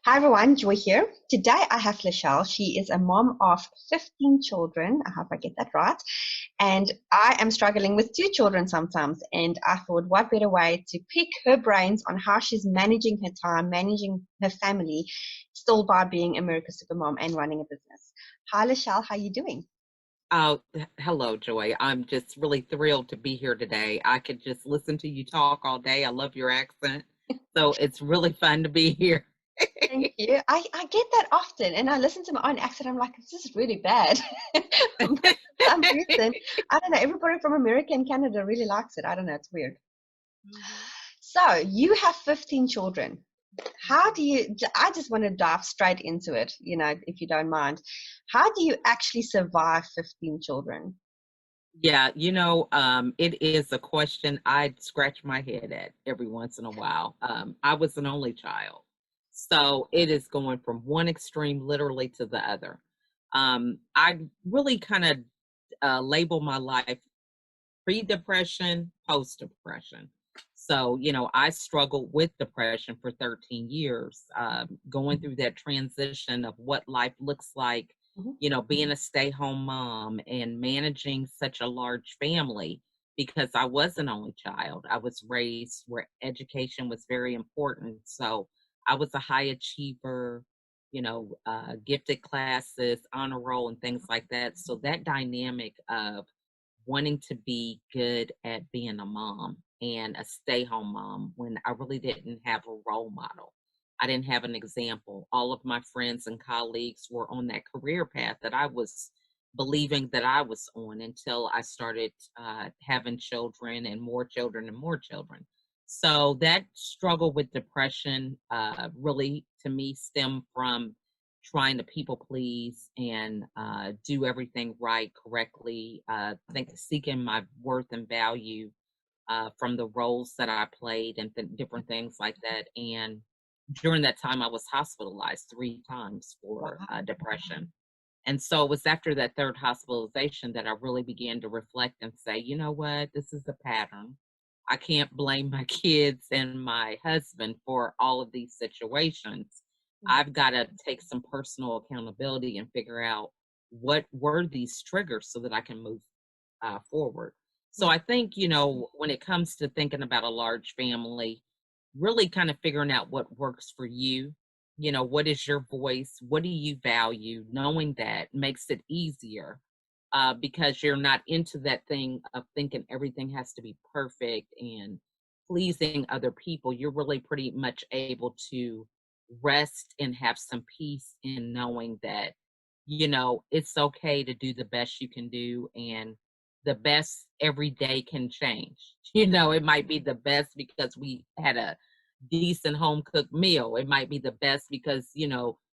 Hi everyone, Joy here. Today I have LaChelle. She is a mom of 15 children. I hope I get that right. And I am struggling with 2 children sometimes. And I thought, what better way to pick her brains on how she's managing her time, managing her family, still by being America's Supermom and running a business. Hi LaChelle, how are you doing? Hello, Joy. I'm just really thrilled to be here today. I could just listen to you talk all day. I love your accent. So it's really fun to be here. Thank you. I get that often, and I listen to my own accent. I'm like, this is really bad. But for some reason, I don't know, everybody from America and Canada really likes it. I don't know, it's weird. Mhm. So you have 15 children. How do you, I just want to dive straight into it, if you don't mind. How do you actually survive 15 children? Yeah, it is a question I scratch my head at every once in a while. I was an only child. So it is going from one extreme literally to the other. I really kind of label my life pre-depression, post-depression. So, I struggled with depression for 13 years, going through that transition of what life looks like, Mhm. being a stay-home mom and managing such a large family because I was an only child. I was raised where education was very important. So I was a high achiever, gifted classes, honor roll, and things like that. So that dynamic of wanting to be good at being a mom and a stay home mom when I really didn't have a role model. I didn't have an example. All of my friends and colleagues were on that career path that I was believing that I was on until I started having children and more children and more children. So that struggle with depression really, to me, stemmed from trying to people please and do everything right, correctly. Think seeking my worth and value from the roles that I played and different things like that. And during that time, I was hospitalized 3 times for Wow. depression. And so it was after that third hospitalization that I really began to reflect and say, you know what, this is a pattern. I can't blame my kids and my husband for all of these situations. I've got to take some personal accountability and figure out what were these triggers so that I can move forward. So I think, when it comes to thinking about a large family, really kind of figuring out what works for you, what is your voice? What do you value? Knowing that makes it easier because you're not into that thing of thinking everything has to be perfect and pleasing other people. You're really pretty much able to rest and have some peace in knowing that, it's okay to do the best you can do. And the best every day can change. It might be the best because we had a decent home cooked meal. It might be the best because,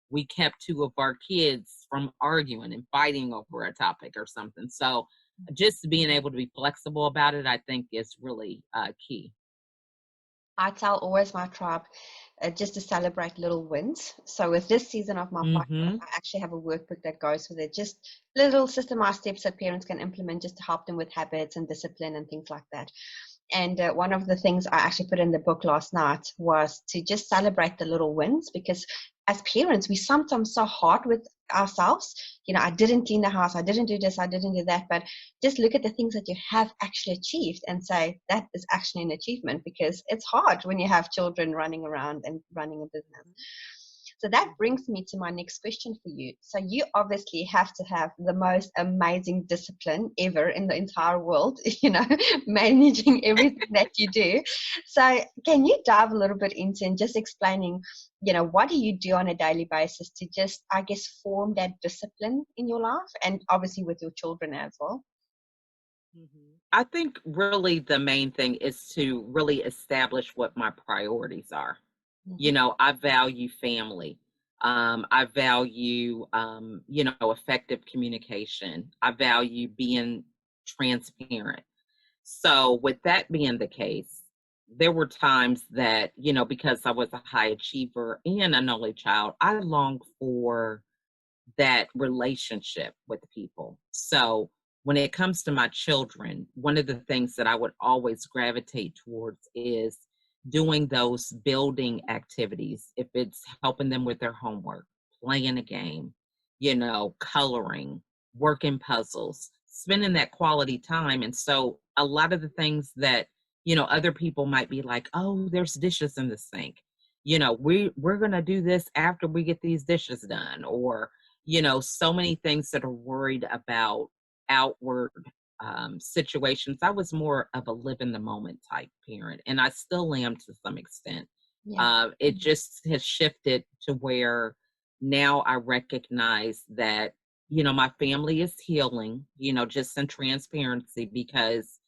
we kept 2 of our kids from arguing and fighting over a topic or something. So just being able to be flexible about it, I think is really key. I tell always my tribe just to celebrate little wins. So with this season of my podcast, Hmm. I actually have a workbook that goes with it, just little systemized steps that parents can implement just to help them with habits and discipline and things like that. And one of the things I actually put in the book last night was to just celebrate the little wins, because as parents, we sometimes so hard with ourselves. I didn't clean the house, I didn't do this, I didn't do that. But just look at the things that you have actually achieved and say that is actually an achievement, because it's hard when you have children running around and running a business. So that brings me to my next question for you. So you obviously have to have the most amazing discipline ever in the entire world, managing everything that you do. So can you dive a little bit into and just explaining, what do you do on a daily basis to just, I guess, form that discipline in your life and obviously with your children as well? I think really the main thing is to really establish what my priorities are. Mm-hmm. I value family. I value, effective communication. I value being transparent. So, with that being the case, there were times that, because I was a high achiever and an only child, I longed for that relationship with people. So, when it comes to my children, one of the things that I would always gravitate towards is doing those building activities, if it's helping them with their homework, playing a game, coloring, working puzzles, spending that quality time. And so a lot of the things that, other people might be like, oh, there's dishes in the sink. We're going to do this after we get these dishes done, or, so many things that are worried about outward situations. I was more of a live in the moment type parent, and I still am to some extent. Yeah. It just has shifted to where now I recognize that, my family is healing, just in transparency, because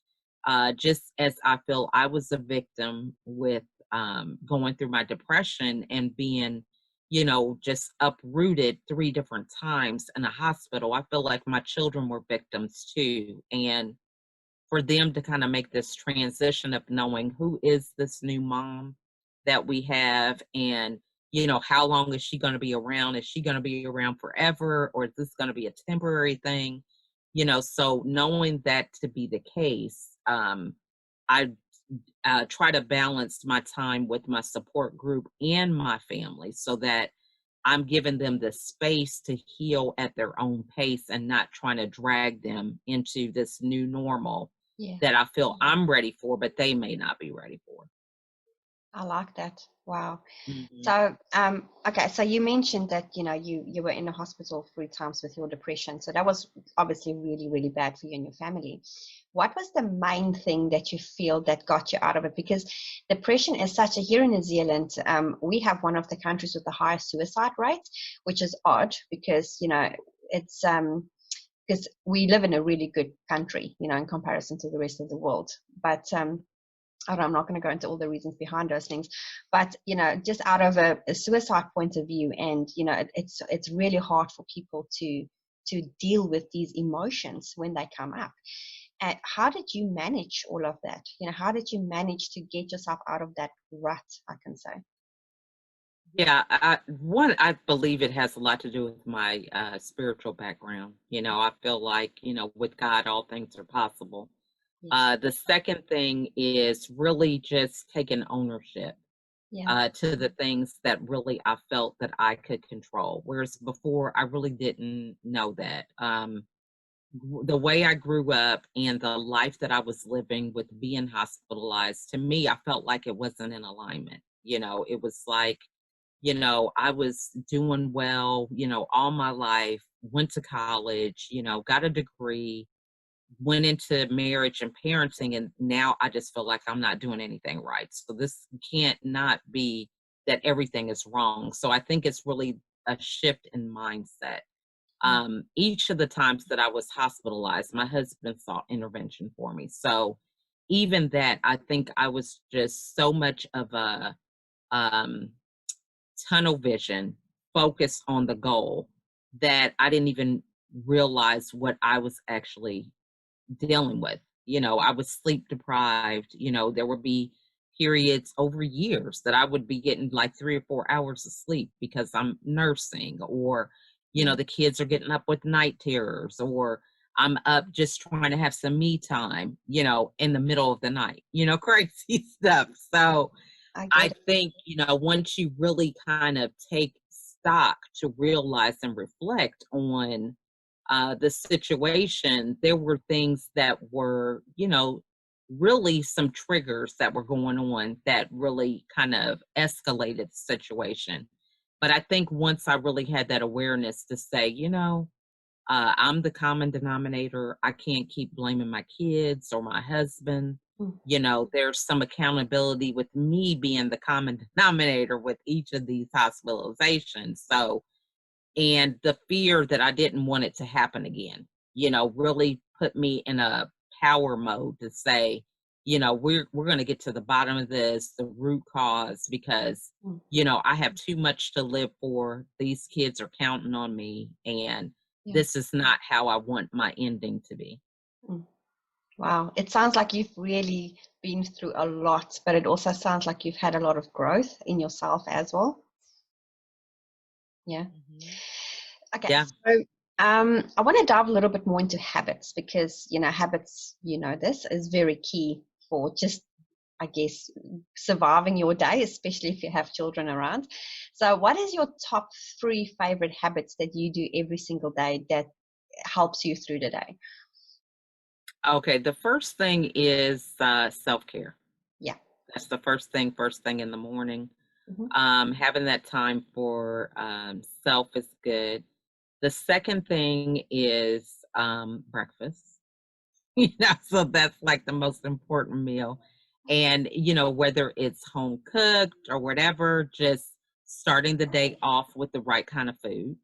just as I feel I was a victim with going through my depression and being, just uprooted 3 different times in a hospital, I feel like my children were victims too. And for them to kind of make this transition of knowing who is this new mom that we have, and how long is she going to be around? Is she going to be around forever, or is this going to be a temporary thing? So knowing that to be the case, I try to balance my time with my support group and my family, so that I'm giving them the space to heal at their own pace and not trying to drag them into this new normal Yeah. that I feel I'm ready for, but they may not be ready for. I like that. Wow. Mm-hmm. So, okay. So you mentioned that, you were in the hospital 3 times with your depression. So that was obviously really, really bad for you and your family. What was the main thing that you feel that got you out of it? Because depression is such a, here in New Zealand, we have one of the countries with the highest suicide rate, which is odd because, it's, because we live in a really good country, in comparison to the rest of the world. But, I'm not going to go into all the reasons behind those things, but just out of a suicide point of view, and it's really hard for people to deal with these emotions when they come up. How did you manage all of that? How did you manage to get yourself out of that rut, I can say? Yeah, I believe it has a lot to do with my spiritual background. I feel like, with God, all things are possible. Yes. The second thing is really just taking ownership Yeah. to the things that really I felt that I could control. Whereas before, I really didn't know that. The way I grew up and the life that I was living with being hospitalized, to me, I felt like it wasn't in alignment. It was like, I was doing well, all my life, went to college, got a degree, went into marriage and parenting, and now I just feel like I'm not doing anything right. So this can't not be that everything is wrong. So I think it's really a shift in mindset. Each of the times that I was hospitalized, my husband sought intervention for me. So even that, I think I was just so much of a um, tunnel vision, focused on the goal, that I didn't even realize what I was actually dealing with. I was sleep deprived. There would be periods over years that I would be getting like 3 or 4 hours of sleep because I'm nursing, or, the kids are getting up with night terrors, or I'm up just trying to have some me time, in the middle of the night, crazy stuff. So I I get it. think, once you really kind of take stock to realize and reflect on the situation, there were things that were, really some triggers that were going on that really kind of escalated the situation. But I think once I really had that awareness to say, I'm the common denominator. I can't keep blaming my kids or my husband. Mm. There's some accountability with me being the common denominator with each of these hospitalizations. So, and the fear that I didn't want it to happen again, really put me in a power mode to say, we're going to get to the bottom of this, the root cause, because, Mm. I have too much to live for. These kids are counting on me, and Yeah. this is not how I want my ending to be. Mm. Wow. It sounds like you've really been through a lot, but it also sounds like you've had a lot of growth in yourself as well. Yeah. Mhm. Okay. Yeah. So I want to dive a little bit more into habits because, habits, this is very key for just I guess, surviving your day, especially if you have children around. So what is your top 3 favorite habits that you do every single day that helps you through the day? Okay, the first thing is self-care. Yeah. That's the first thing in the morning. Hmm. Having that time for self is good. The second thing is breakfast. So that's like the most important meal. And, whether it's home cooked or whatever, just starting the day off with the right kind of food.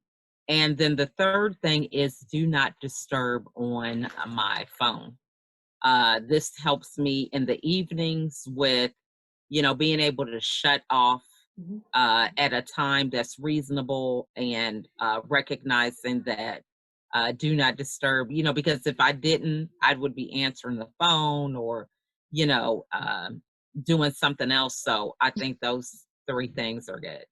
And then the third thing is do not disturb on my phone. This helps me in the evenings with, being able to shut off Hmm. at a time that's reasonable and recognizing that do not disturb, because if I didn't, I would be answering the phone or, you know, um, doing something else. So I think those three things are good.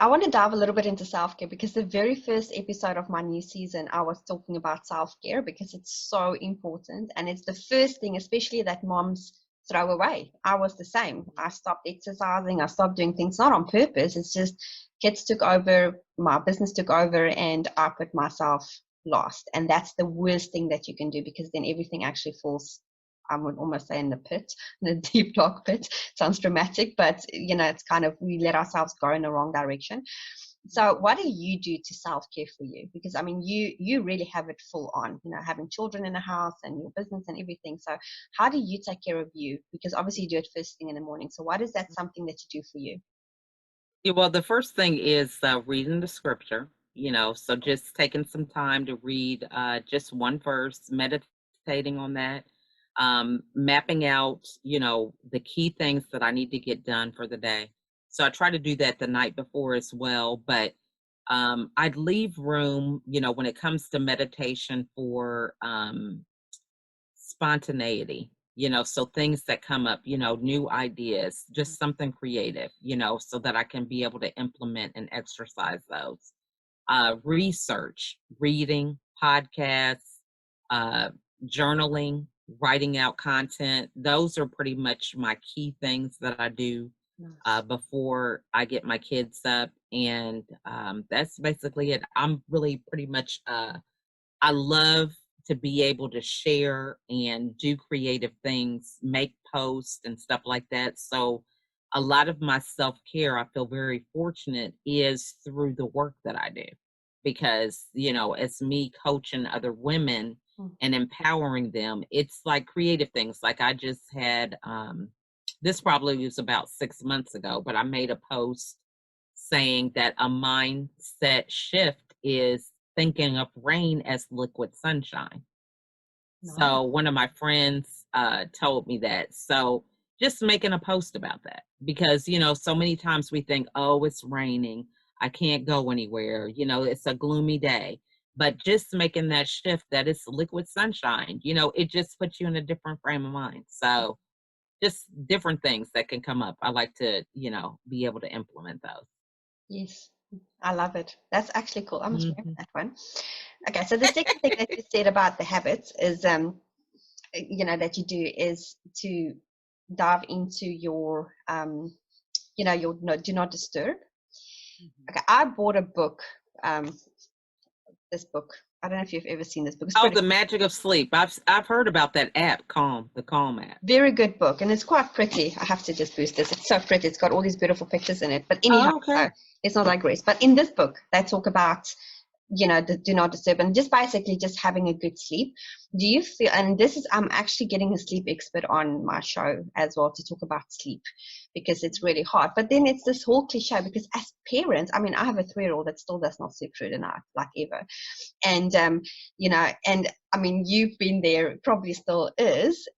I want to dive a little bit into self-care, because the very first episode of my new season, I was talking about self-care because it's so important. And it's the first thing, especially that moms throw away. I was the same. I stopped exercising. I stopped doing things, not on purpose. It's just kids took over, my business took over, and I put myself last. And that's the worst thing that you can do, because then everything actually falls, I would almost say, in the pit, in a deep dark pit. Sounds dramatic, but it's kind of, we let ourselves go in the wrong direction. So what do you do to self-care for you? Because I mean, you really have it full on, having children in the house and your business and everything. So how do you take care of you? Because obviously you do it first thing in the morning. So what is that something that you do for you? Yeah, well, the first thing is reading the scripture, so just taking some time to read just one verse, meditating on that, mapping out, the key things that I need to get done for the day. So I try to do that the night before as well, but I'd leave room, when it comes to meditation for spontaneity, so things that come up, new ideas, just something creative, so that I can be able to implement and exercise those. Research, reading, podcasts, uh, journaling, writing out content. Those are pretty much my key things that I do Nice. before I get my kids up. And that's basically it. I'm really pretty much I love to be able to share and do creative things, make posts and stuff like that. So a lot of my self-care, I feel very fortunate, is through the work that I do. Because, it's me coaching other women Mm. and empowering them. It's like creative things. Like I just had this probably was about 6 months ago, but I made a post saying that a mindset shift is thinking of rain as liquid sunshine. Nice. So one of my friends told me that. So just making a post about that because, so many times we think, oh, it's raining. I can't go anywhere. It's a gloomy day. But just making that shift that it's liquid sunshine, it just puts you in a different frame of mind. So just different things that can come up. I like to, be able to implement those. Yes, I love it. That's actually cool. I must remember Mhm. that one. Okay, so the second thing that you said about the habits is, that you do is to dive into your, your no, do not disturb. Mhm. Okay, I bought a book, um, this book. I don't know if you've ever seen this book. It's Oh, pretty the magic of sleep. I've heard about that app, Calm, the Calm app. very good book, and it's quite pretty. I have to just boost this. It's so pretty. It's got all these beautiful pictures in it. But anyhow, Oh, okay. so it's not like Grace. But in this book, they talk about, the do not disturb, and just basically just having a good sleep. Do you feel, and this is, I'm actually getting a sleep expert on my show as well to talk about sleep, because it's really hard. But then it's this whole cliche, because as parents, I mean, I have a 3-year-old that still does not sleep through the night, like ever. And, and I mean, you've been there, probably still is.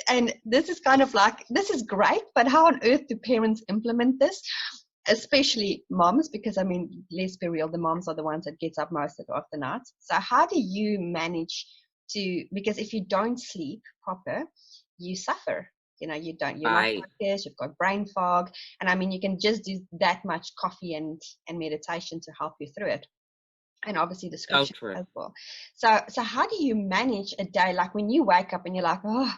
And this is kind of like, this is great, but how on earth do parents implement this? Especially moms, because I mean, let's be real, the moms are the ones that gets up most of the night. So how do you manage to, because if you don't sleep proper, you suffer. You're not Right. focused, you've got brain fog. And I mean, you can just do that much coffee and meditation to help you through it. And obviously the So scripture true. as well. So how do you manage a day, like when you wake up and you're like, oh,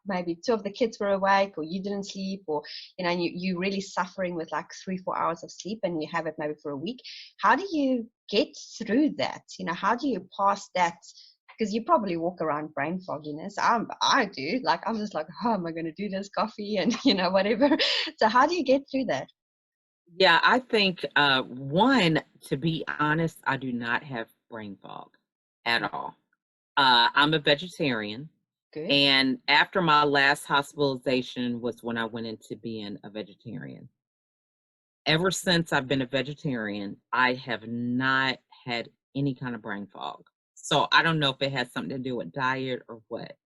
maybe two of the kids were awake, or you didn't sleep, or, and you're really suffering with like 3-4 hours of sleep, and you have it maybe for a week. How do you get through that? How do you pass that? Because you probably walk around brain fogginess. I do. Like, I'm just like, how am I going to do this coffee and, whatever. So how do you get through that? Yeah, I think, one, to be honest, I do not have brain fog at all. I'm a vegetarian. Good. And after my last hospitalization was when I went into being a vegetarian. Ever since I've been a vegetarian, I have not had any kind of brain fog. So I don't know if it has something to do with diet or what.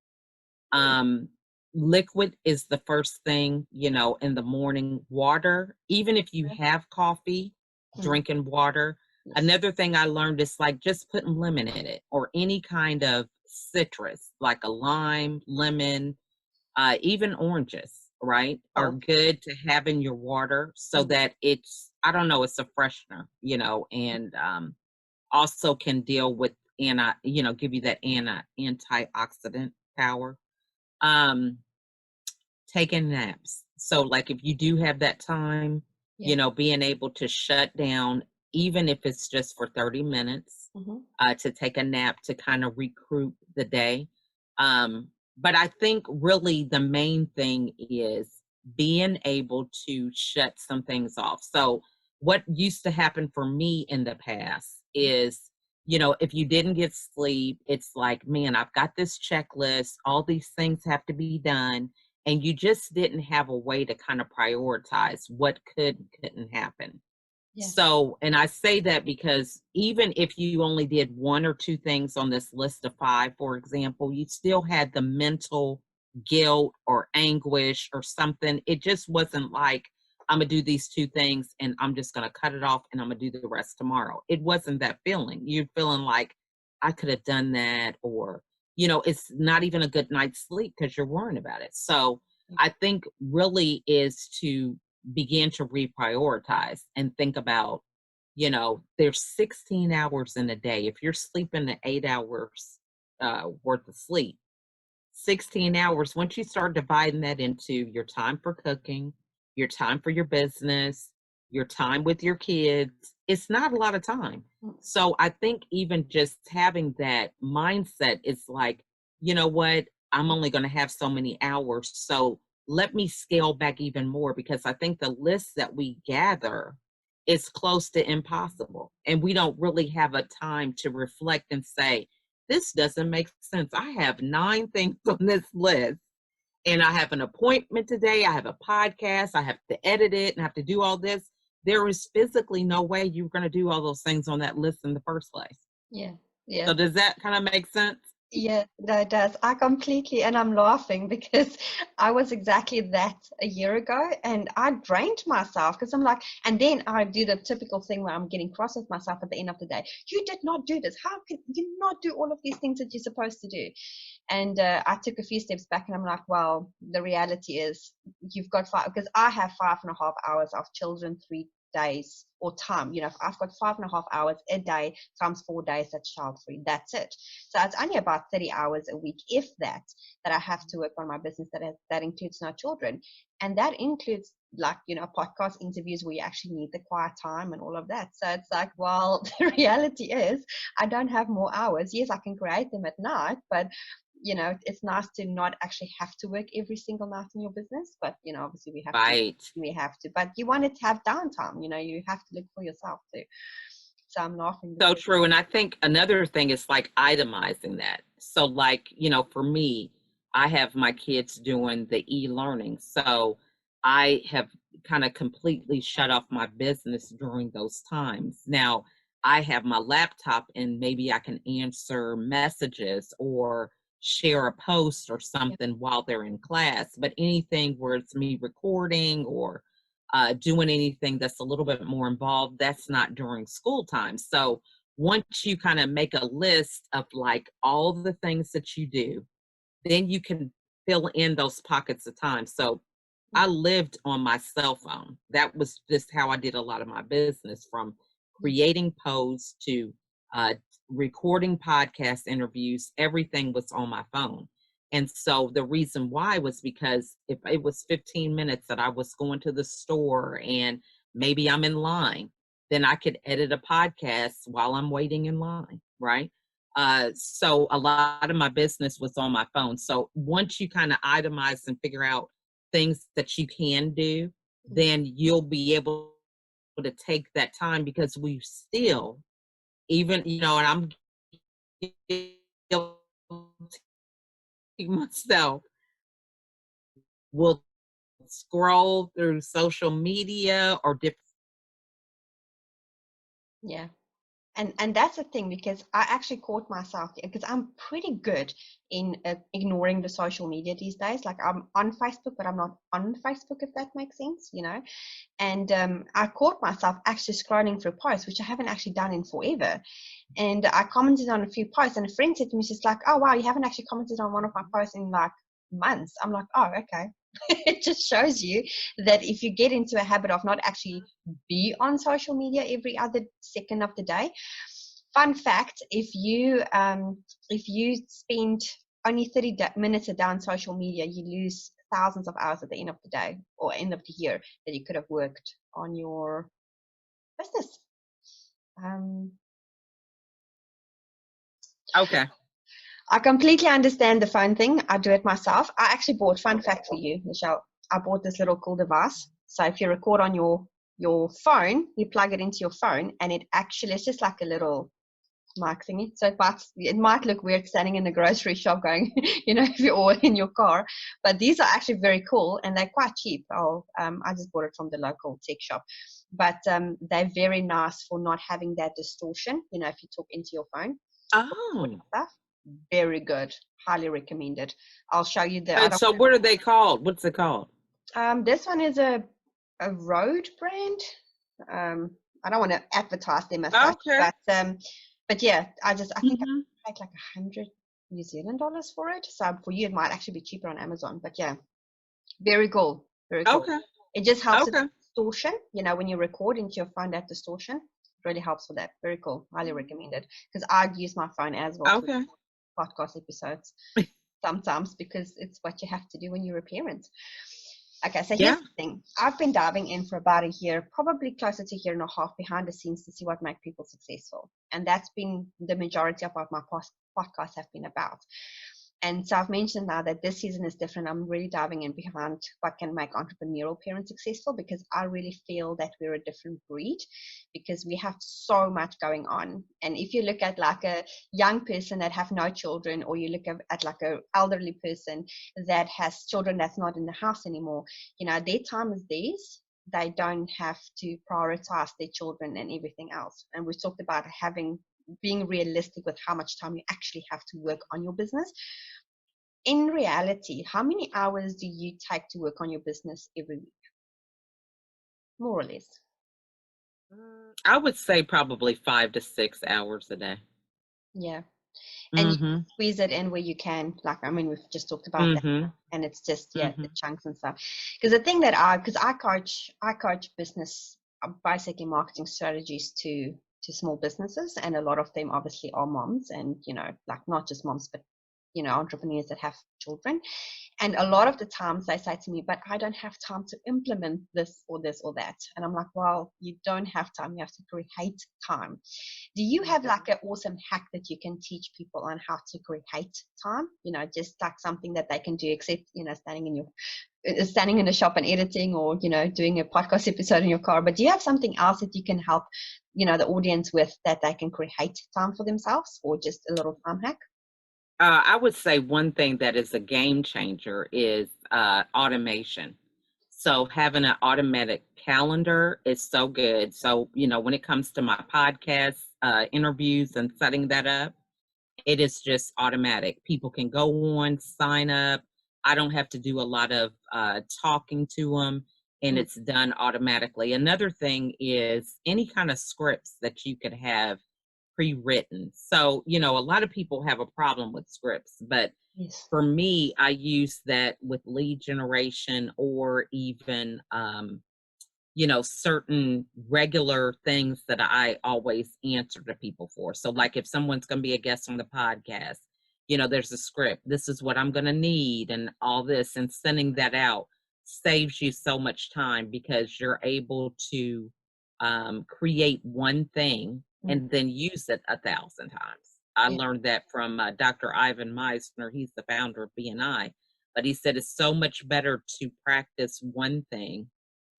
Liquid is the first thing, in the morning. Water, even if you have coffee, drinking water. Yes. Another thing I learned is like just putting lemon in it, or any kind of citrus, like a lime, lemon, even oranges, right, are good to have in your water, so that it's, I don't know, it's a freshener, and also can deal with give you that antioxidant power. Taking naps. So like if you do have that time, being able to shut down, even if it's just for 30 minutes, to take a nap to kind of recruit the day. But I think really the main thing is being able to shut some things off. So what used to happen for me in the past is, if you didn't get sleep, it's like, man, I've got this checklist, all these things have to be done. And you just didn't have a way to kind of prioritize what could and couldn't happen. Yeah. So, and I say that because even if you only did 1 or 2 things on this list of 5, for example, you still had the mental guilt or anguish or something. It just wasn't like, I'm going to do these 2 things and I'm just going to cut it off and I'm going to do the rest tomorrow. It wasn't that feeling. You're feeling like, I could have done that, or, it's not even a good night's sleep because you're worrying about it. So I think really is to begin to reprioritize and think about, there's 16 hours in a day. If you're sleeping the 8 hours worth of sleep, 16 hours, once you start dividing that into your time for cooking, your time for your business, your time with your kids, it's not a lot of time. So I think even just having that mindset is like, you know what, I'm only going to have so many hours. So let me scale back even more, because I think the list that we gather is close to impossible. And we don't really have a time to reflect and say, this doesn't make sense. I have 9 things on this list and I have an appointment today. I have a podcast. I have to edit it and I have to do all this. There is physically no way you're going to do all those things on that list in the first place. Yeah. Yeah. So does that kind of make sense? Yeah, no, it does. I completely, and I'm laughing because I was exactly that a year ago, and I drained myself because I'm like, and then I do the typical thing where I'm getting cross with myself at the end of the day. You did not do this. How can you not do all of these things that you're supposed to do? And I took a few steps back and I'm like, well, the reality is you've got 5, because I have 5.5 hours of children, 3 days or time. If I've got 5.5 hours a day times 4 days, that's child free. That's it. So it's only about 30 hours a week, if that I have to work on my business. That includes no children, and that includes like podcast interviews where you actually need the quiet time and all of that. So it's like, well, the reality is I don't have more hours. Yes, I can create them at night, but it's nice to not actually have to work every single night in your business, but obviously we have to, but you want it to have downtime. You have to look for yourself too. So I'm laughing. So true. And I think another thing is like itemizing that. So like, for me, I have my kids doing the e-learning. So I have kind of completely shut off my business during those times. Now I have my laptop and maybe I can answer messages or share a post or something while they're in class, but anything where it's me recording or doing anything that's a little bit more involved, that's not during school time. So once you kind of make a list of like all the things that you do, then you can fill in those pockets of time. So I lived on my cell phone. That was just how I did a lot of my business, from creating posts to recording podcast interviews. Everything was on my phone. And so the reason why was because if it was 15 minutes that I was going to the store and maybe I'm in line, then I could edit a podcast while I'm waiting in line, right? So a lot of my business was on my phone. So once you kind of itemize and figure out things that you can do, then you'll be able to take that time, because we still, even, you know, and I'm guilty myself, will scroll through social media or different. Yeah. And that's the thing, because I actually caught myself, because I'm pretty good in ignoring the social media these days. Like, I'm on Facebook, but I'm not on Facebook, if that makes sense, you know. And I caught myself actually scrolling through posts, which I haven't actually done in forever. And I commented on a few posts, and a friend said to me, she's like, "Oh wow, you haven't actually commented on one of my posts in like months." I'm like, "Oh, okay." It just shows you that if you get into a habit of not actually be on social media every other second of the day. Fun fact: if you spend only 30 minutes a day on social media, you lose thousands of hours at the end of the day or end of the year that you could have worked on your business. Okay. I completely understand the phone thing. I do it myself. I actually bought, fun fact for you, LaChelle, I bought this little cool device. So if you record on your phone, you plug it into your phone, and it actually, it's just like a little mic thingy. So it might look weird standing in the grocery shop going, you know, if you're all in your car. But these are actually very cool, and they're quite cheap. I just bought it from the local tech shop. But they're very nice for not having that distortion, you know, if you talk into your phone. Oh. Stuff. Very good. Highly recommended. I'll show you the And other. so what are they called? What's it called? This one is a Rode brand. I don't want to advertise them as such, Okay. but yeah, I think I paid like $100 New Zealand for it. So for you, it might actually be cheaper on Amazon. But yeah, very cool. Very cool. Okay. It just helps with Okay. distortion. You know, when you record into your phone, that distortion really helps with that. Very cool. Highly recommended. Because I use my phone as well to Okay. podcast episodes sometimes, because it's what you have to do when you're a parent. Okay, so here's the thing. I've been diving in for about a year, probably closer to a year and a half, behind the scenes to see what makes people successful. And that's been the majority of what my podcasts have been about. And so I've mentioned now that this season is different. I'm really diving in behind what can make entrepreneurial parents successful, because I really feel that we're a different breed, because we have so much going on. And if you look at like a young person that have no children, or you look at like an elderly person that has children that's not in the house anymore, you know, their time is theirs. They don't have to prioritize their children and everything else. And we talked about being realistic with how much time you actually have to work on your business. In reality, how many hours do you take to work on your business every week? More or less. I would say probably 5 to 6 hours a day. Yeah. And you squeeze it in where you can. Like, I mean, we've just talked about that. And it's just, the chunks and stuff. Because the thing that I coach business, basically marketing strategies to small businesses. And a lot of them obviously are moms, and, you know, like not just moms, but, you know, entrepreneurs that have children. And a lot of the times they say to me, "But I don't have time to implement this or this or that." And I'm like, well, you don't have time. You have to create time. Do you have like an awesome hack that you can teach people on how to create time? You know, just like something that they can do, except, you know, standing in a shop and editing, or, you know, doing a podcast episode in your car. But do you have something else that you can help, you know, the audience with, that they can create time for themselves, or just a little time hack? I would say one thing that is a game changer is automation. So having an automatic calendar is so good. So, you know, when it comes to my podcast interviews and setting that up, it is just automatic. People can go on, sign up. I don't have to do a lot of talking to them, and it's done automatically. Another thing is any kind of scripts that you could have pre-written. So, you know, a lot of people have a problem with scripts, but for me, I use that with lead generation, or even, you know, certain regular things that I always answer to people for. So like if someone's going to be a guest on the podcast, there's a script. This is what I'm going to need and all this, and sending that out saves you so much time because you're able to create one thing and then use it 1,000 times. I learned that from Dr. Ivan Meisner. He's the founder of BNI, but he said it's so much better to practice one thing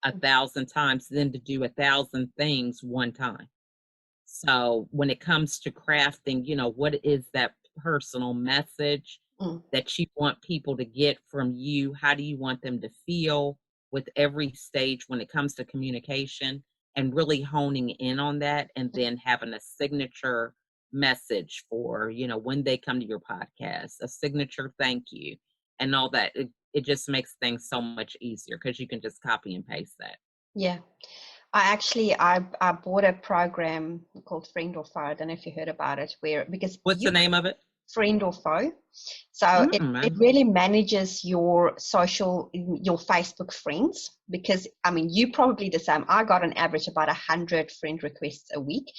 1,000 times than to do 1,000 things one time. So when it comes to crafting, what is that personal message that you want people to get from you? How do you want them to feel with every stage when it comes to communication, and really honing in on that, and then having a signature message for, when they come to your podcast, a signature thank you and all that. It just makes things so much easier because you can just copy and paste that. Yeah. I bought a program called Friend or Foe. I don't know if you heard about it, What's the name of it? Friend or Foe. So it really manages your Facebook friends, because you probably the same. I got on average about 100 friend requests a week,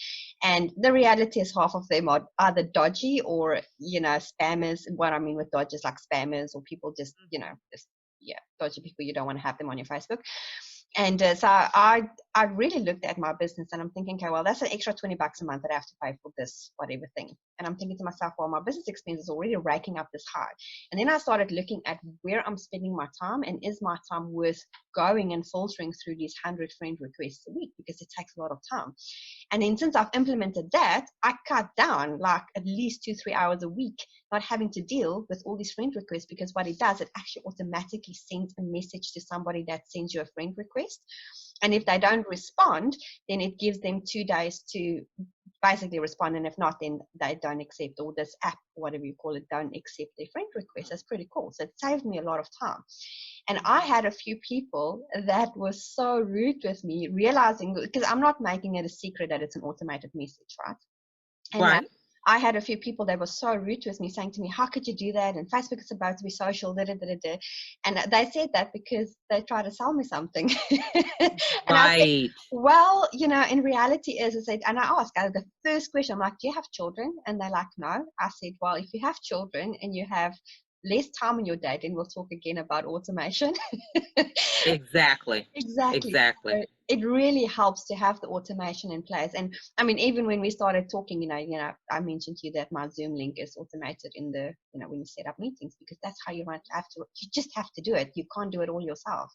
and the reality is half of them are either dodgy or spammers. What I mean with dodgy is like spammers or people just dodgy people. You don't want to have them on your Facebook. And so I really looked at my business, and I'm thinking, okay, well, that's an extra $20 a month that I have to pay for this whatever thing. And I'm thinking to myself, well, my business expense is already raking up this high. And then I started looking at where I'm spending my time, and is my time worth going and filtering through these 100 friend requests a week, because it takes a lot of time. And then since I've implemented that, I cut down like at least 2-3 hours a week, not having to deal with all these friend requests, because what it does, it actually automatically sends a message to somebody that sends you a friend request. And if they don't respond, then it gives them 2 days to basically respond. And if not, then they don't accept, or this app, whatever you call it, don't accept their friend request. That's pretty cool. So it saved me a lot of time. And I had a few people that were so rude with me, realizing, because I'm not making it a secret that it's an automated message, right? And right. I had a few people that were so rude with me, saying to me, how could you do that? And Facebook is about to be social, da, da, da, da. And they said that because they tried to sell me something. And I said, well, in reality I said, and I asked, the first question, I'm like, do you have children? And they're like, no. I said, well, if you have children and you have less time in your day, then we'll talk again about automation. Exactly. So it really helps to have the automation in place. And even when we started talking, I mentioned to you that my Zoom link is automated in the, when you set up meetings, because that's how you just have to do it. You can't do it all yourself.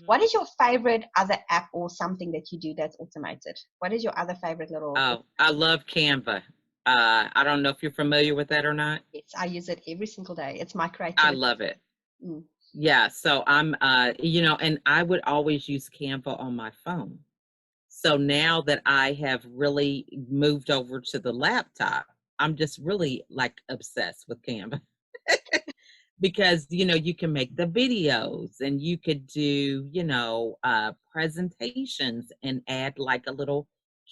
What is your favorite other app or something that you do that's automated? What is your other favorite little? Oh, I love Canva. I don't know if you're familiar with that or not. Yes, I use it every single day. It's my creativity. I love it. Yeah, so I'm, and I would always use Canva on my phone. So now that I have really moved over to the laptop, I'm just really like obsessed with Canva. Because, you can make the videos, and you could do, presentations, and add like a little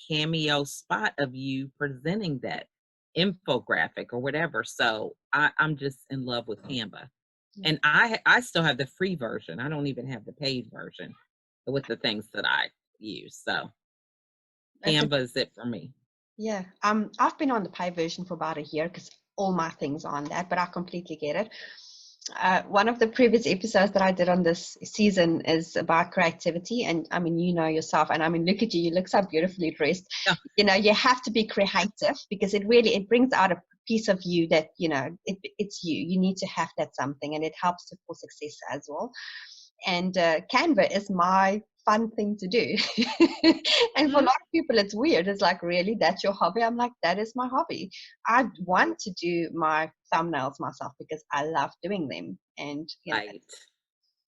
cameo spot of you presenting that infographic or whatever. So I'm just in love with Canva. And I still have the free version. I don't even have the paid version with the things that I use. So Canva is it for me. Yeah. I've been on the paid version for about a year because all my things are on that, but I completely get it. One of the previous episodes that I did on this season is about creativity. And yourself, and look at you, you look so beautifully dressed. Yeah. You have to be creative, because it brings out a piece of you that, it's you need to have that something, and it helps for success as well. And Canva is my fun thing to do. And for a lot of people, it's weird. It's like, really, that's your hobby? I'm like, that is my hobby. I want to do my thumbnails myself because I love doing them. And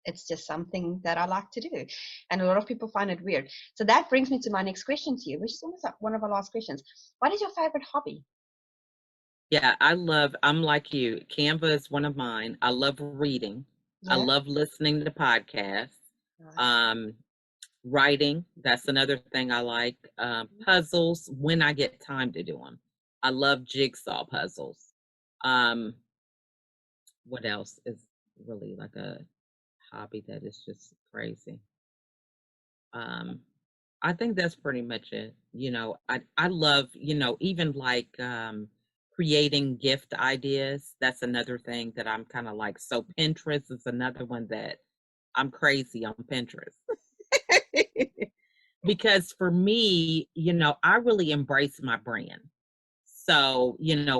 it's just something that I like to do. And a lot of people find it weird. So that brings me to my next question to you, which is almost like one of our last questions. What is your favorite hobby? Yeah, I'm like you. Canva is one of mine. I love reading. Yeah. I love listening to podcasts. Nice. Writing, that's another thing I like. Puzzles, when I get time to do them. I love jigsaw puzzles. What else is really like a hobby that is just crazy? I think that's pretty much it. I love, even like creating gift ideas. That's another thing that I'm kind of like. So Pinterest is another one that I'm crazy on Pinterest. Because for me, I really embrace my brand. So,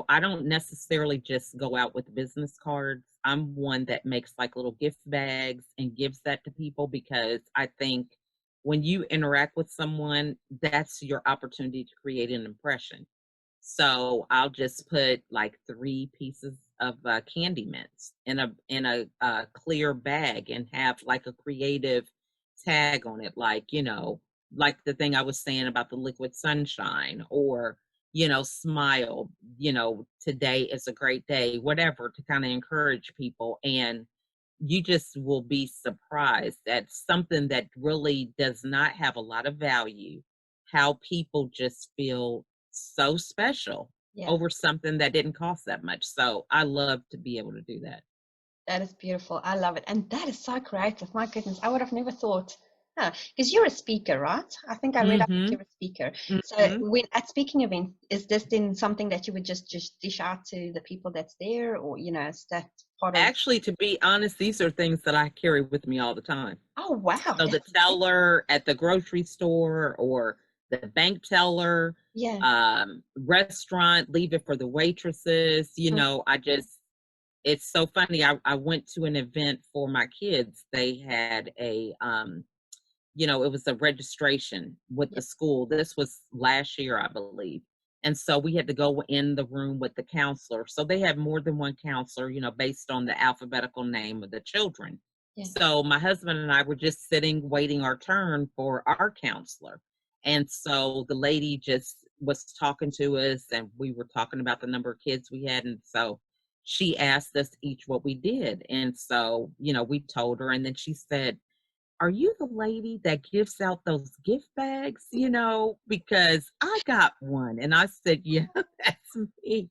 I don't necessarily just go out with business cards. I'm one that makes like little gift bags and gives that to people because I think when you interact with someone, that's your opportunity to create an impression. So I'll just put like 3 pieces of candy mints in a clear bag and have like a creative tag on it, like the thing I was saying about the liquid sunshine, or smile. Today is a great day, whatever, to kind of encourage people. And you just will be surprised at something that really does not have a lot of value, how people just feel so special Yeah. over something that didn't cost that much. So I love to be able to do that. That is beautiful. I love it. And that is so creative. My goodness, I would have never thought. Because you're a speaker, right? I think I read up that Mm-hmm. you're a speaker. So Mm-hmm. when at speaking events, is this then something that you would just dish out to the people that's there, or is that part of? Actually, to be honest, these are things that I carry with me all the time. Oh wow, So the that's amazing. teller at the grocery store or the bank teller, Yeah. restaurant, leave it for the waitresses. It's so funny. I went to an event for my kids. They had it was a registration with Yeah. the school. This was last year, I believe. And so we had to go in the room with the counselor. So they had more than one counselor, based on the alphabetical name of the children. Yeah. So my husband and I were just sitting, waiting our turn for our counselor. And so the lady just was talking to us, and we were talking about the number of kids we had. And so she asked us each what we did. And so, we told her, and then she said, "Are you the lady that gives out those gift bags?" Because I got one. And I said, "Yeah, that's me."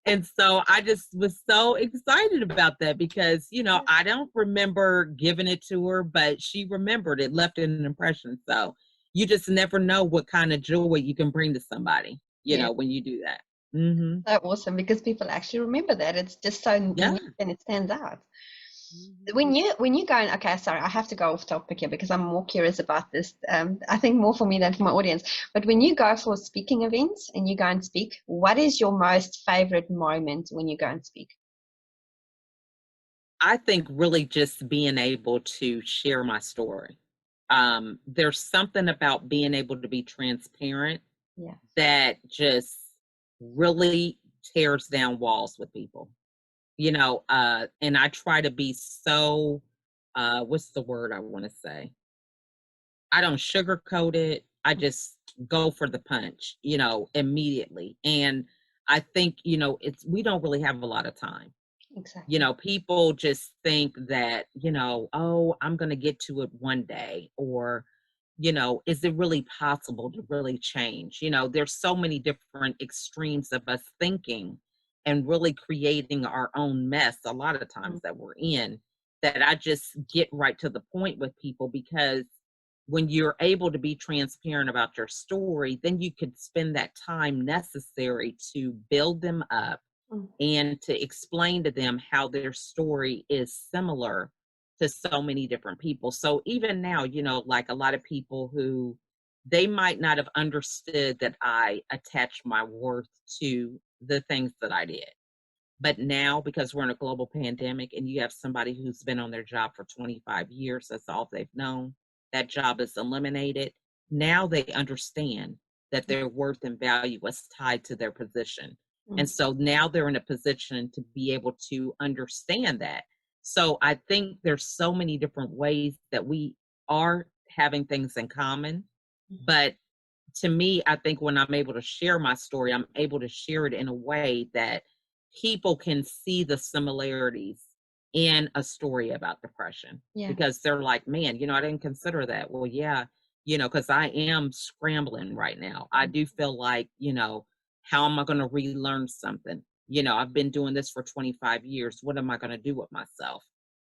And so I just was so excited about that because, I don't remember giving it to her, but she remembered it, left an impression. So you just never know what kind of joy you can bring to somebody, Yeah. when you do that. Mm-hmm. So awesome, because people actually remember that. It's just so Yeah. unique and it stands out. Mhm. When you go and okay, sorry, I have to go off topic here because I'm more curious about this. I think more for me than for my audience. But when you go for speaking events and you go and speak, what is your most favorite moment when you go and speak? I think really just being able to share my story. There's something about being able to be transparent Yeah. that just really tears down walls with people. And I try to be so, what's the word I want to say? I don't sugarcoat it. I just go for the punch, immediately. And I think, we don't really have a lot of time. Exactly. People just think that, oh, I'm going to get to it one day, or, is it really possible to really change? There's so many different extremes of us thinking and really creating our own mess a lot of Mm. times that we're in, that I just get right to the point with people, because when you're able to be transparent about your story, then you could spend that time necessary to build them up Mm. and to explain to them how their story is similar to so many different people. So even now, like a lot of people who they might not have understood that I attach my worth to the things that I did. But now, because we're in a global pandemic and you have somebody who's been on their job for 25 years, that's all they've known, that job is eliminated. Now they understand that their worth and value was tied to their position. Mm. And so now they're in a position to be able to understand that. So I think there's so many different ways that we are having things in common. Mm. But to me, I think when I'm able to share my story, I'm able to share it in a way that people can see the similarities in a story about depression, Yeah. because they're like, man, I didn't consider that. Well, yeah, because I am scrambling right now. I Mm. do feel like, how am I going to relearn something? I've been doing this for 25 years. What am I going to do with myself?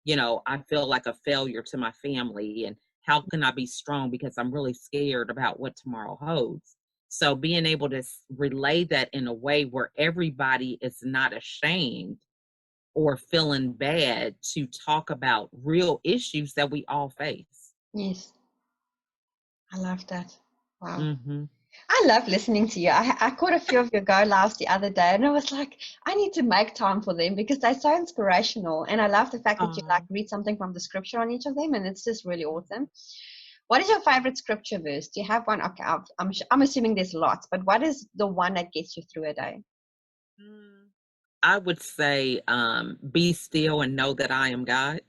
I feel like a failure to my family, and how can I be strong because I'm really scared about what tomorrow holds? So being able to relay that in a way where everybody is not ashamed or feeling bad to talk about real issues that we all face. Yes. I love that. Wow. Mm-hmm. I love listening to you. I caught a few of your go lives the other day, and I was like, I need to make time for them because they're so inspirational. And I love the fact that you like read something from the scripture on each of them, and it's just really awesome. What is your favorite scripture verse? Do you have one? Okay, I'm assuming there's lots, but what is the one that gets you through a day? I would say, be still and know that I am God.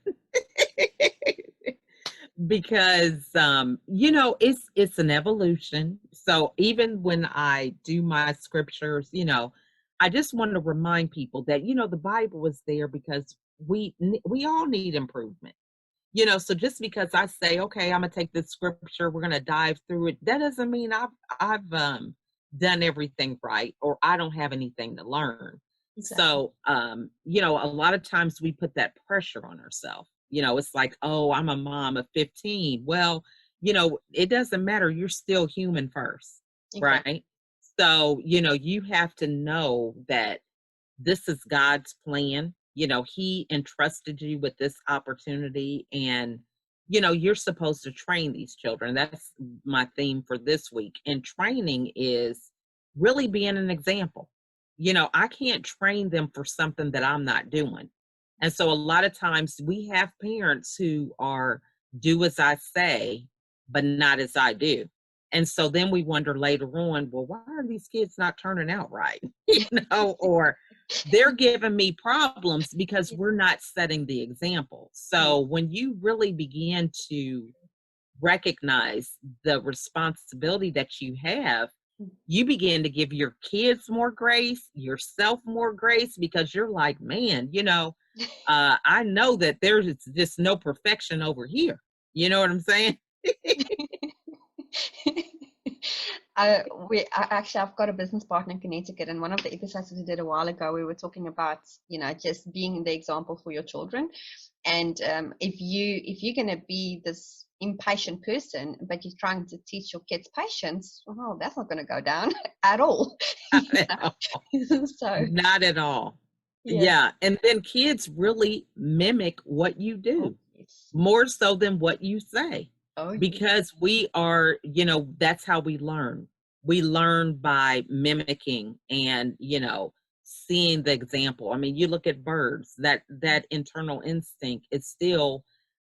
Because it's an evolution. So even when I do my scriptures, I just want to remind people that the Bible is there because we all need improvement. So just because I say, okay, I'm gonna take this scripture, we're gonna dive through it, that doesn't mean I've done everything right or I don't have anything to learn. Exactly. So a lot of times we put that pressure on ourselves. It's like, oh, I'm a mom of 15. Well, it doesn't matter. You're still human first, Exactly. right? So, you have to know that this is God's plan. He entrusted you with this opportunity and you're supposed to train these children. That's my theme for this week. And training is really being an example. I can't train them for something that I'm not doing. And so a lot of times we have parents who are do as I say, but not as I do. And so then we wonder later on, well, why are these kids not turning out right? Or they're giving me problems because we're not setting the example. So when you really begin to recognize the responsibility that you have, you begin to give your kids more grace, yourself more grace, because you're like, man, I know that there's just no perfection over here. You know what I'm saying? Actually, I've got a business partner in Connecticut, and one of the episodes we did a while ago, we were talking about just being the example for your children. And if you're going to be this impatient person, but you're trying to teach your kids patience, well, that's not going to go down at all. So not at all. yeah. Yeah. And then kids really mimic what you do more so than what you say. Because we are, that's how we learn. We learn by mimicking and, seeing the example. I mean, you look at birds, that internal instinct is still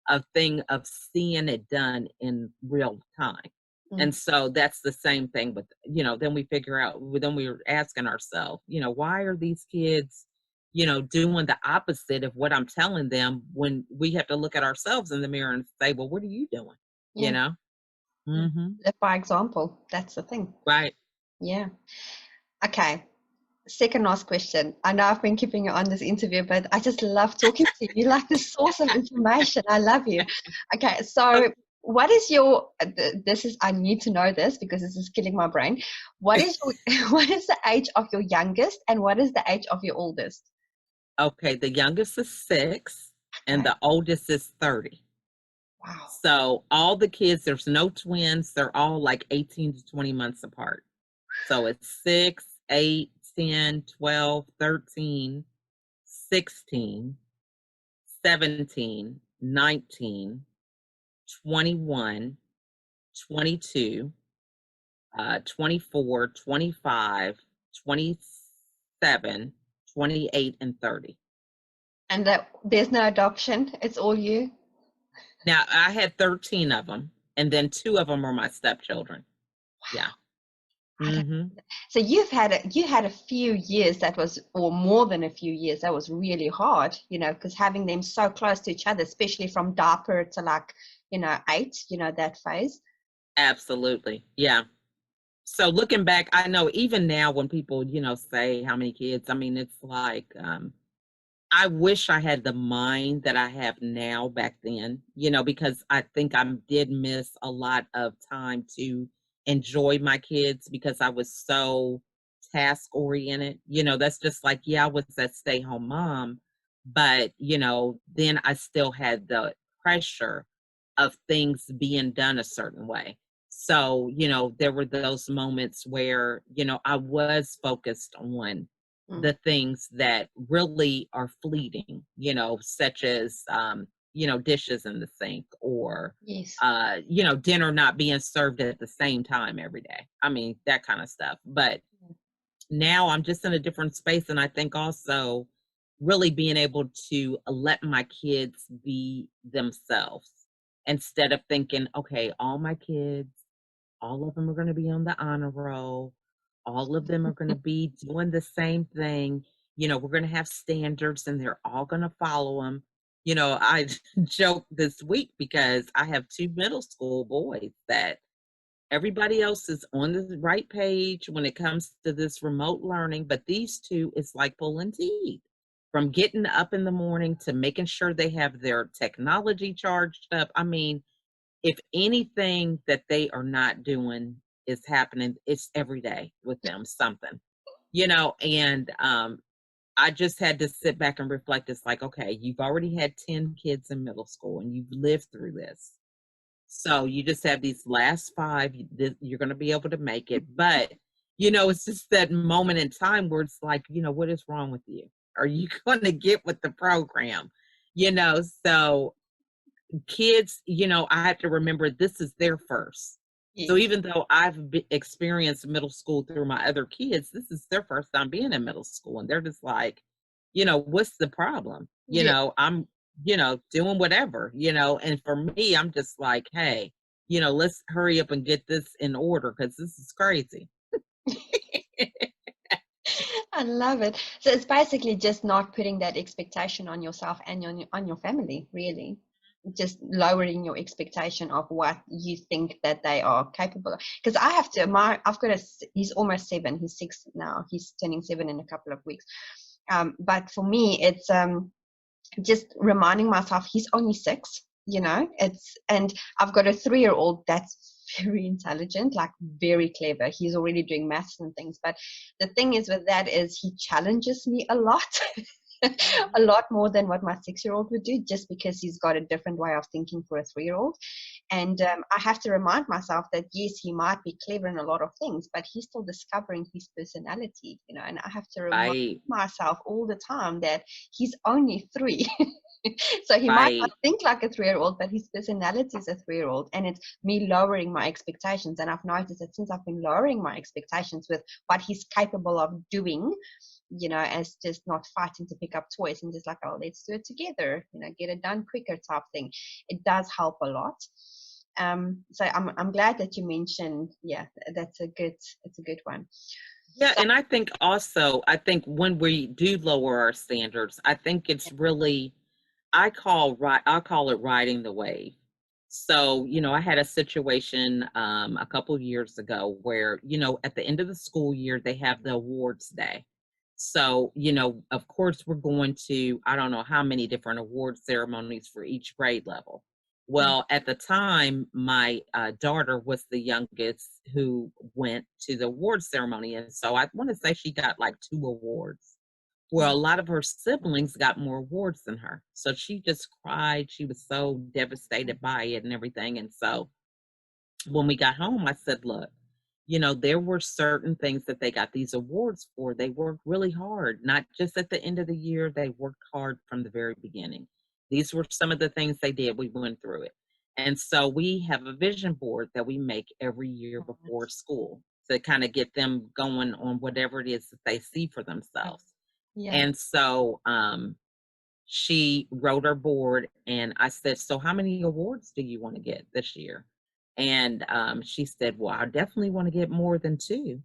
a thing of seeing it done in real time. And so that's the same thing with, then we figure out, then we were asking ourselves, why are these kids, doing the opposite of what I'm telling them, when we have to look at ourselves in the mirror and say, well, what are you doing? Live by example. That's the thing. Right. Yeah. Okay. Second last question. I know I've been keeping you on this interview, but I just love talking to you. You're like the source of information. I love you. Okay. So what is your, I need to know this because this is killing my brain. What is the age of your youngest and what is the age of your oldest? Okay. The youngest is 6 and the oldest is 30. Wow. So all the kids, there's no twins. They're all like 18 to 20 months apart. So it's 6, 8, 10, 12, 13, 16, 17, 19, 21, 22, 24, 25, 27, 28, and 30. And there's no adoption. It's all you. Now, I had 13 of them, and then 2 of them are my stepchildren. Yeah. So you had a few years that was, or more than a few years, that was really hard, because having them so close to each other, especially from diaper to 8, that phase. Absolutely. Yeah. So looking back, I know even now when people, say how many kids, I mean, it's like, I wish I had the mind that I have now back then, because I think I did miss a lot of time to enjoy my kids because I was so task oriented. That's just like, I was that stay home mom, but, then I still had the pressure of things being done a certain way. So, there were those moments where, I was focused on Mm. the things that really are fleeting, such as, dishes in the sink, or, Yes. dinner not being served at the same time every day. I mean, that kind of stuff. But now I'm just in a different space. And I think also really being able to let my kids be themselves instead of thinking, okay, all of them are going to be on the honor roll. All of them are going to be doing the same thing. We're going to have standards and they're all going to follow them. I joked this week because I have two middle school boys that everybody else is on the right page when it comes to this remote learning, but these two, it's like pulling teeth. From getting up in the morning to making sure they have their technology charged up. I mean, if anything that they are not doing is happening, it's every day with them, something, and I just had to sit back and reflect. It's like, okay, you've already had 10 kids in middle school and you've lived through this. So you just have these last five, you're going to be able to make it. But, it's just that moment in time where it's like, what is wrong with you? Are you going to get with the program? So kids, I have to remember this is their first. So Yes. even though I've experienced middle school through my other kids, this is their first time being in middle school. And they're just like, what's the problem? Yeah. I'm, doing whatever, and for me, I'm just like, hey, let's hurry up and get this in order because this is crazy. I love it. So it's basically just not putting that expectation on yourself and on your family, really. Just lowering your expectation of what you think that they are capable of. Because I have to, I've got he's almost 7. He's 6 now. He's turning 7 in a couple of weeks. But for me, it's just reminding myself he's only 6. And I've got a 3-year-old that's very intelligent, like very clever. He's already doing maths and things. But the thing is with that is he challenges me a lot. A lot more than what my 6-year-old would do, just because he's got a different way of thinking for a 3-year-old. And I have to remind myself that yes, he might be clever in a lot of things, but he's still discovering his personality, and I have to remind Right, myself all the time that he's only 3. So he might not right, think like a 3-year-old, but his personality is a 3-year-old. And it's me lowering my expectations. And I've noticed that since I've been lowering my expectations with what he's capable of doing, as just not fighting to pick up toys and just like, oh, let's do it together, get it done quicker type thing. It does help a lot. So I'm glad that you mentioned, yeah, it's a good one. yeah. So, And I think when we do lower our standards, I think it's really, I call it riding the wave. So, I had a situation a couple years ago where, at the end of the school year, they have the awards day. So, of course, we're going to, I don't know how many different award ceremonies for each grade level. Well, at the time, my daughter was the youngest who went to the award ceremony. And so I want to say she got like 2 awards. Well, a lot of her siblings got more awards than her. So she just cried. She was so devastated by it and everything. And so when we got home, I said, look, there were certain things that they got these awards for. They worked really hard, not just at the end of the year. They worked hard from the very beginning. These were some of the things they did. We went through it. And so we have a vision board that we make every year before school to kind of get them going on whatever it is that they see for themselves. yeah. And so she wrote her board and I said, so how many awards do you want to get this year? And she said, well, I definitely want to get more than 2.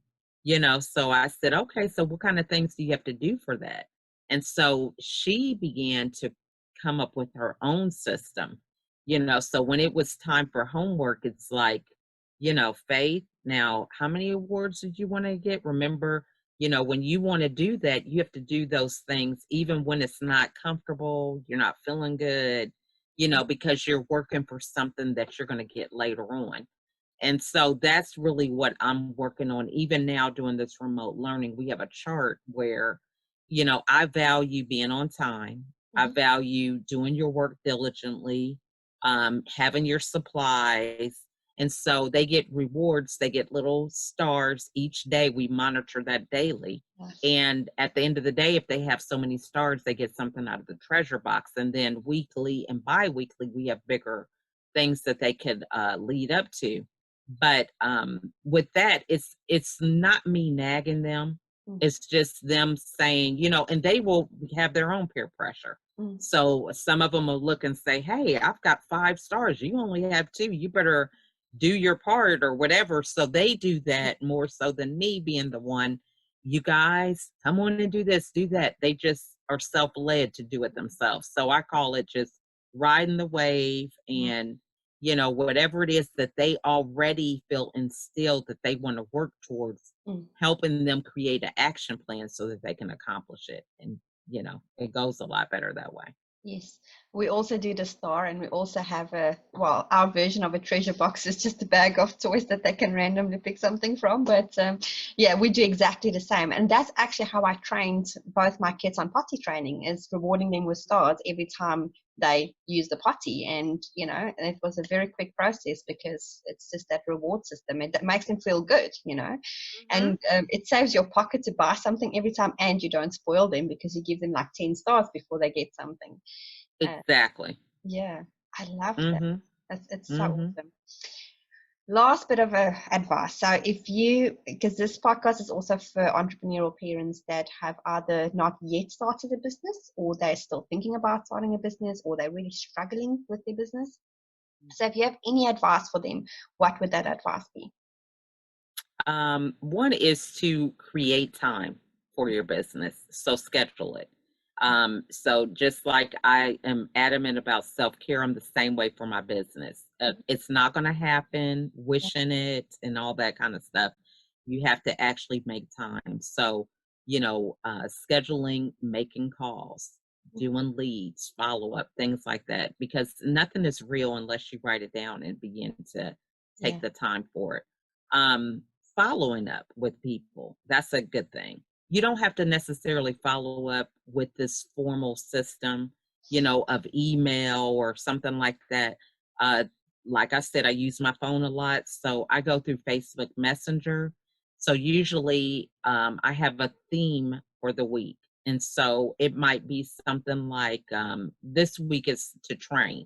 So I said, okay, so what kind of things do you have to do for that? And so she began to come up with her own system. So when it was time for homework, it's like, Faith, now how many awards did you want to get? Remember, when you want to do that, you have to do those things even when it's not comfortable, you're not feeling good, because you're working for something that you're going to get later on. And so that's really what I'm working on. Even now, doing this remote learning, we have a chart where, I value being on time. I Mhm. value doing your work diligently, having your supplies, And so they get rewards, they get little stars each day. We monitor that daily. And at the end of the day, if they have so many stars, they get something out of the treasure box. And then weekly and bi-weekly, we have bigger things that they could lead up to. But with that, it's not me nagging them. It's just them saying, you know, and they will have their own peer pressure. So some of them will look and say, hey, I've got 5 stars. You only have 2. You better do your part or whatever. So they do that more so than me being the one, you guys, come on and do this, do that. They just are self-led to do it themselves. So I call it just riding the wave, and, you know, whatever it is that they already feel instilled that they want to work towards, helping them create an action plan so that they can accomplish it. And, you know, it goes a lot better that way. Yes, we also do the star, and we also have our version of a treasure box is just a bag of toys that they can randomly pick something from. But yeah, we do exactly the same. And that's actually how I trained both my kids on potty training, is rewarding them with stars every time they use the potty. And, you know, and it was a very quick process because it's just that reward system. It makes them feel good, you know, and it saves your pocket to buy something every time, and you don't spoil them because you give them like 10 stars before they get something. Exactly. Yeah, I love that. It's so awesome. Last bit of advice. So if you, because this podcast is also for entrepreneurial parents that have either not yet started a business, or they're still thinking about starting a business, or they're really struggling with their business. So if you have any advice for them, what would that advice be? One is to create time for your business. So schedule it. So just like I am adamant about self-care, I'm the same way for my business. It's not going to happen wishing it and all that kind of stuff. You have to actually make time. So, you know, scheduling, making calls, doing leads, follow up, things like that, because nothing is real unless you write it down and begin to take the time for it. Following up with people, that's a good thing. You don't have to necessarily follow up with this formal system, you know, of email or something like that. Like I said, I use my phone a lot, so I go through Facebook Messenger. So usually I have a theme for the week. And so it might be something like this week is to train.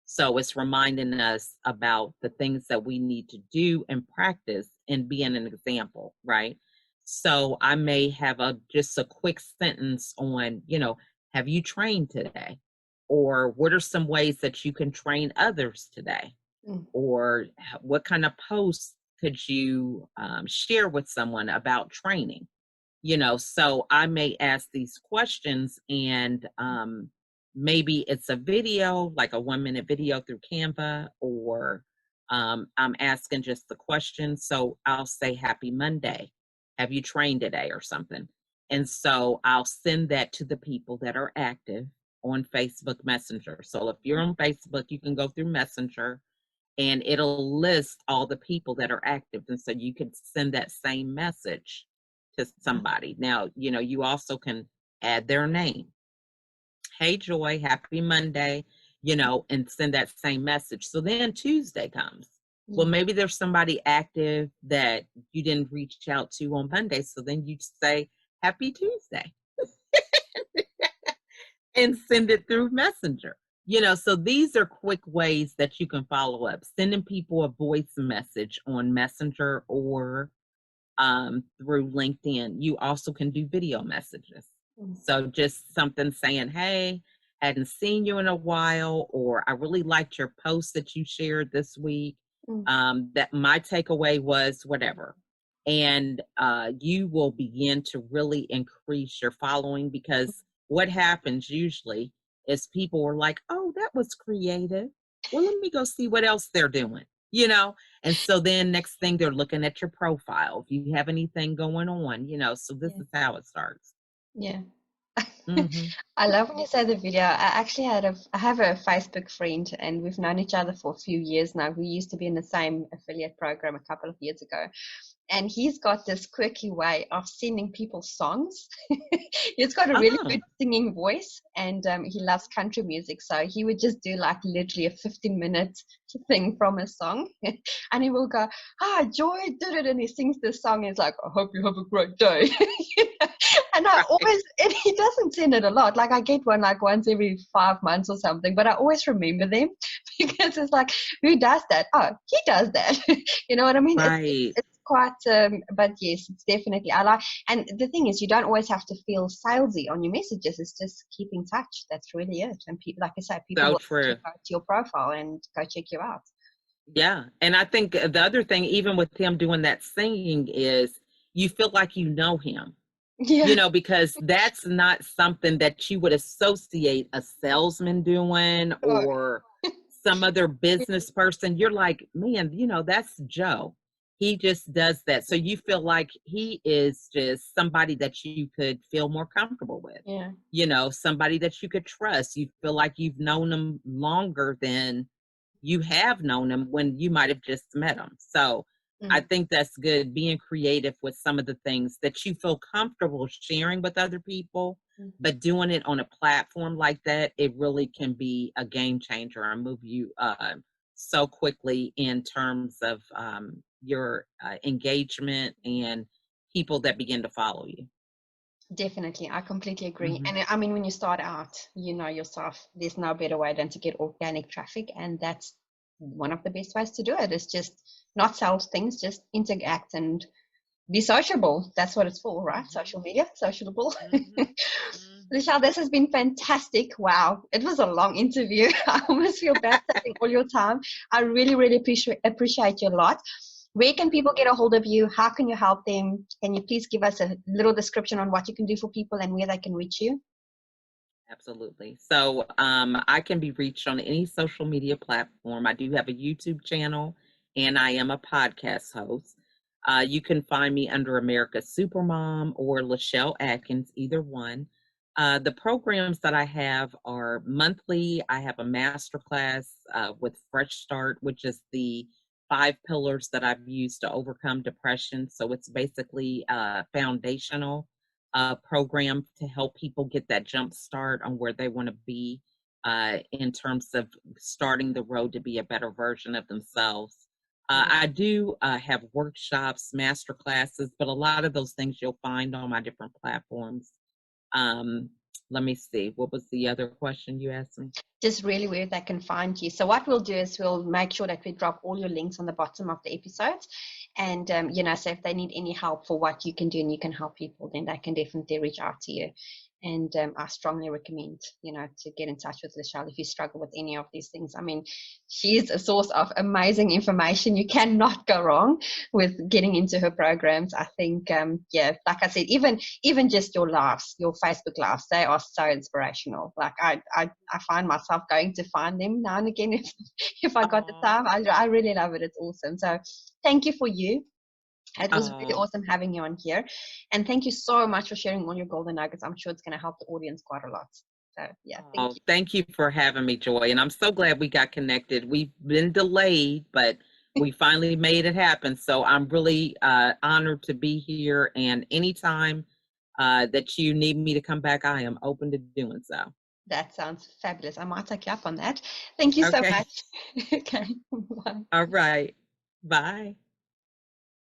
So it's reminding us about the things that we need to do and practice and being an example, right? So I may have just a quick sentence on, you know, have you trained today? Or what are some ways that you can train others today? Or what kind of posts could you share with someone about training? You know, so I may ask these questions, and maybe it's a video, like a 1-minute video through Canva, or I'm asking just the question. So I'll say, happy Monday. Have you trained today or something? And so I'll send that to the people that are active on Facebook Messenger. So if you're on Facebook, you can go through Messenger and it'll list all the people that are active. And so you can send that same message to somebody. Now, you know, you also can add their name. Hey, Joy, happy Monday, you know, and send that same message. So then Tuesday comes. Well, maybe there's somebody active that you didn't reach out to on Monday. So then you say, happy Tuesday and send it through Messenger. You know, so these are quick ways that you can follow up. Sending people a voice message on Messenger or through LinkedIn. You also can do video messages. So just something saying, hey, hadn't seen you in a while, or I really liked your post that you shared this week. That my takeaway was whatever. And you will begin to really increase your following, because what happens usually is people are like, oh, that was creative. Well, let me go see what else they're doing, you know? And so then next thing, they're looking at your profile, if you have anything going on, you know, so this is how it starts. Yeah. I love when you say the video. I have a Facebook friend, and we've known each other for a few years now. We used to be in the same affiliate program a couple of years ago. and he's got this quirky way of sending people songs. He's got a really Oh, good singing voice, and he loves country music. So he would just do like literally a 15-minute thing from a song, and he will go, "Ah, Joy did it," and he sings this song. And it's like, "I hope you have a great day." And I right, always, and he doesn't send it a lot. Like I get one like once every 5 months or something, but I always remember them because it's like, who does that? Oh, he does that. You know what I mean? right. It's quite, but yes, it's definitely, I like, and the thing is, you don't always have to feel salesy on your messages. It's just keep in touch. That's really it. And people, like I said, people So will true. actually go to your profile and go check you out. Yeah. And I think the other thing, even with him doing that singing, is you feel like you know him, Yeah. because that's not something that you would associate a salesman doing Oh, or some other business person. You're like, man, that's Joe. He just does that. So you feel like he is just somebody that you could feel more comfortable with, yeah. somebody that you could trust. You feel like you've known him longer than you have known him when you might have just met him. So I Mm, think that's good, being creative with some of the things that you feel comfortable sharing with other people, mm. but doing it on a platform like that, it really can be a game changer and move you so quickly in terms of your engagement and people that begin to follow you. Definitely, I completely agree. Hmm. And I mean, when you start out, you know yourself, there's no better way than to get organic traffic. And that's one of the best ways to do it, is just not sell things, just interact and be sociable. That's what it's for, right? Hmm. Social media, sociable. Hmm. Hmm. Michelle, this has been fantastic. Wow, it was a long interview. I almost feel bad taking all your time. I really, really appreciate you a lot. Where can people get a hold of you? How can you help them? Can you please give us a little description on what you can do for people and where they can reach you? Absolutely. So I can be reached on any social media platform. I do have a YouTube channel and I am a podcast host. You can find me under America's Supermom or LaChelle Adkins, either one. The programs that I have are monthly. I have a masterclass with Fresh Start, which is the 5 pillars that I've used to overcome depression. So it's basically foundational program to help people get that jump start on where they want to be in terms of starting the road to be a better version of themselves. I do have workshops, master classes, but a lot of those things you'll find on my different platforms. Um, Let me see. What was the other question you asked me? Just really where they can find you. So what we'll do is we'll make sure that we drop all your links on the bottom of the episodes. And, so if they need any help for what you can do and you can help people, then they can definitely reach out to you. And I strongly recommend, to get in touch with LaChelle if you struggle with any of these things. I mean, she's a source of amazing information. You cannot go wrong with getting into her programs. I think, like I said, even just your lives, your Facebook lives, they are so inspirational. Like I find myself going to find them now and again if I got the Oh, time. I really love it. It's awesome. So thank you for you. It was really oh, awesome having you on here. And thank you so much for sharing all your golden nuggets. I'm sure it's going to help the audience quite a lot. So, yeah, thank oh, you. thank you for having me, Joy. And I'm so glad we got connected. We've been delayed, but we finally made it happen. So I'm really honored to be here. And anytime that you need me to come back, I am open to doing so. That sounds fabulous. I might take you up on that. Thank you so Okay. much. Okay. Bye. All right. Bye.